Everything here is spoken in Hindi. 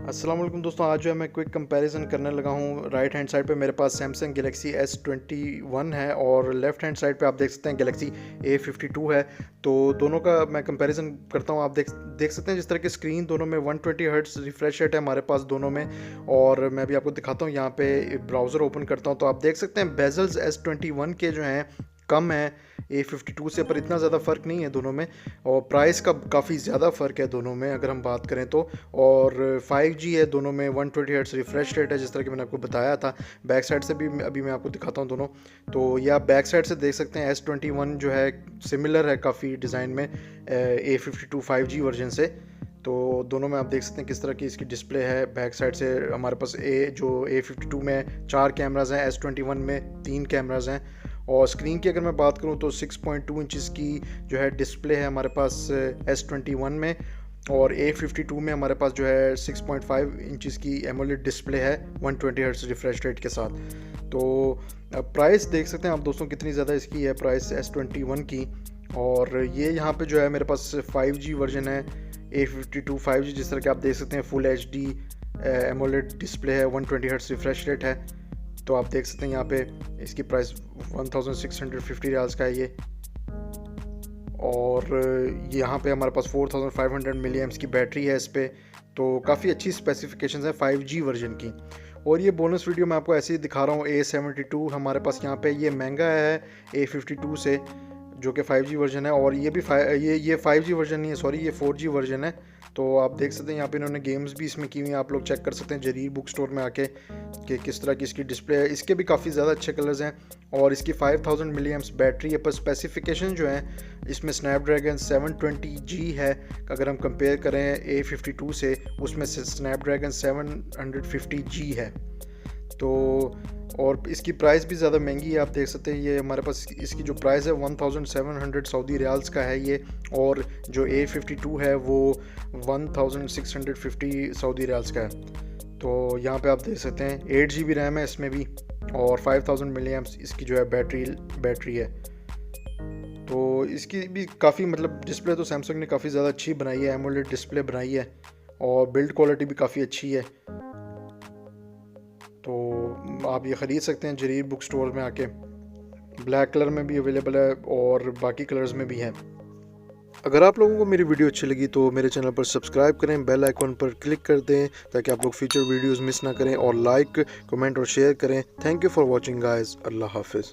अस्सलाम वालेकुम दोस्तों, आज जो है मैं क्विक कंपैरिजन करने लगा हूँ। राइट हैंड साइड पे मेरे पास सैमसंग गैलेक्सी S21 है और लेफ़्ट हैंड साइड पे आप देख सकते हैं गैलेक्सी A52 है। तो दोनों का मैं कंपैरिजन करता हूँ। आप देख सकते हैं जिस तरह की स्क्रीन दोनों में 120 हर्ट्ज़ रिफ्रेश रेट है हमारे पास दोनों में। और मैं भी आपको दिखाता हूँ, यहाँ पे ब्राउज़र ओपन करता हूँ तो आप देख सकते हैं बेजल्स S21 के जो हैं कम है A52 से, पर इतना ज़्यादा फ़र्क नहीं है दोनों में। और प्राइस का काफ़ी ज़्यादा फ़र्क है दोनों में अगर हम बात करें तो। और 5G है दोनों में, 120 हर्ट्ज़ रिफ्रेश रेट है जिस तरह कि मैंने आपको बताया था। बैक साइड से भी अभी मैं आपको दिखाता हूँ दोनों। तो ये आप बैक साइड से देख सकते हैं S21 जो है सिमिलर है काफ़ी डिज़ाइन में A52 5G वर्जन से। तो दोनों में आप देख सकते हैं किस तरह की इसकी डिस्प्ले है। बैक साइड से हमारे पास जो A52 में 4 कैमराज़ हैं, S21 में 3 कैमराज़ हैं। और स्क्रीन की अगर मैं बात करूं तो 6.2 इंचज़ की जो है डिस्प्ले है हमारे पास S21 में, और A52 में हमारे पास जो है 6.5 इंचज़ की एमोलेड डिस्प्ले है 120 हर्ट्ज़ रिफ्रेश रेट के साथ। तो प्राइस देख सकते हैं आप दोस्तों कितनी ज़्यादा इसकी है प्राइस S21 की। और ये यहाँ पे जो है मेरे पास 5G वर्जन है A52 5G, जिस तरह के आप देख सकते हैं फुल HD एमोलेड डिस्प्ले है, 120 हर्ट्ज़ रिफ्रेश रेट है। तो आप देख सकते हैं यहाँ पे इसकी प्राइस 1650 रियाल्स का है ये। और यहाँ पे हमारे पास 4500 मिली एम्स की बैटरी है इस पे। तो काफ़ी अच्छी स्पेसिफिकेशंस हैं 5G वर्जन की। और ये बोनस वीडियो मैं आपको ऐसे ही दिखा रहा हूँ। A72 हमारे पास यहाँ पे ये महंगा है A52 से, जो कि 5G वर्जन है। और ये भी ये 5G वर्जन नहीं है, सॉरी, ये 4G वर्जन है। तो आप देख सकते हैं यहाँ पे इन्होंने गेम्स भी इसमें की हुई हैं, आप लोग चेक कर सकते हैं जरीर बुक स्टोर में आके कि किस तरह की इसकी डिस्प्ले है। इसके भी काफ़ी ज़्यादा अच्छे कलर्स हैं और इसकी 5000 मिली एम्स बैटरी है। पर स्पेसिफिकेशन जो है इसमें स्नैपड्रैगन 720G है। अगर हम कंपेयर करें A52 से, उसमें से स्नैपड्रैगन 750G है। तो और इसकी प्राइस भी ज़्यादा महंगी है। आप देख सकते हैं ये हमारे पास इसकी जो प्राइस है 1700 सऊदी रियाल्स का है ये। और जो A52 है वो 1650 सऊदी रियाल्स का है। तो यहाँ पे आप देख सकते हैं 8GB रैम है इसमें भी, और 5000 मिली एम्प्स इसकी जो है बैटरी है। तो इसकी भी काफ़ी मतलब डिस्प्ले तो सैमसंग ने काफ़ी ज़्यादा अच्छी बनाई है, एमोलेड डिस्प्ले बनाई है, और बिल्ड क्वालिटी भी काफ़ी अच्छी है। तो आप ये ख़रीद सकते हैं जरीर बुक स्टोर में आके। ब्लैक कलर में भी अवेलेबल है और बाकी कलर्स में भी है। अगर आप लोगों को मेरी वीडियो अच्छी लगी तो मेरे चैनल पर सब्सक्राइब करें, बेल आइकन पर क्लिक कर दें ताकि आप लोग फ्यूचर वीडियोस मिस ना करें, और लाइक, कमेंट और शेयर करें। Thank you for watching guys. अल्लाह हाफिज़।